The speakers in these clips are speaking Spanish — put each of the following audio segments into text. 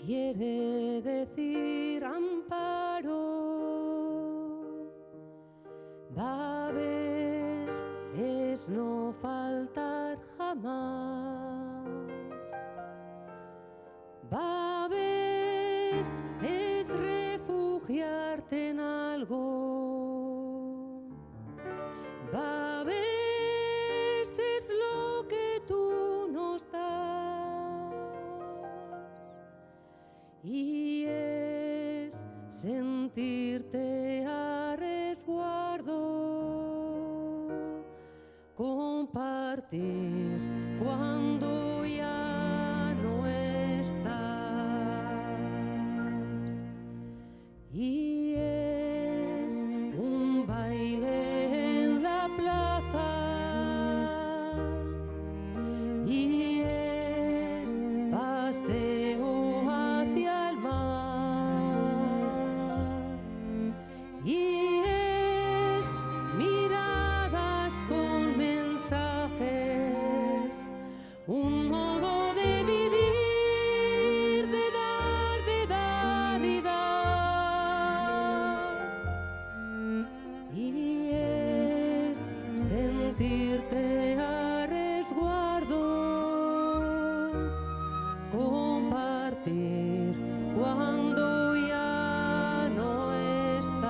quiere decir amparo. Babes es no faltar jamás. Babes es refugiarte en algo. Babes es lo que tú nos das. Y es sentirte a resguardo, compartir cuando ya no estás. Y es un baile en la plaza, y es paseo hacia el mar, y es miradas con mensajes, un modo de vivir, de dar, de dar y dar. Y es sentirte a resguardo, compartir cuando ya no estás.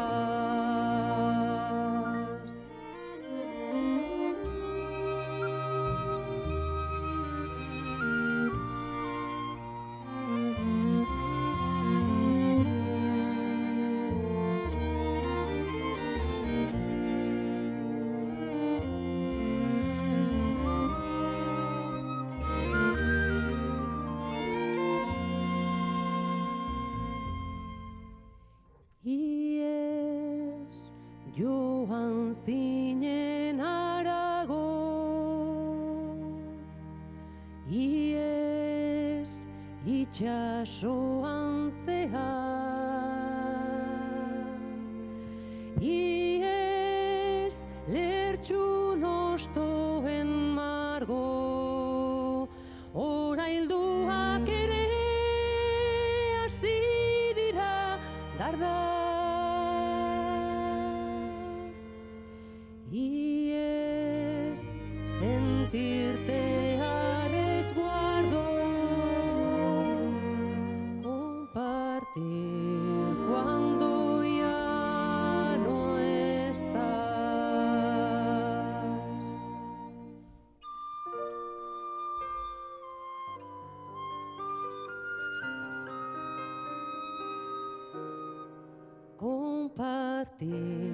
Y es Joan zinen harago, y es itxasoan zehar, y es lertxun ostoen margo, orailduak ere hasi dira dardar. Y es sentirte a resguardo, compartir cuando ya no estás. Compartir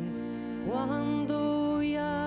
cuando ya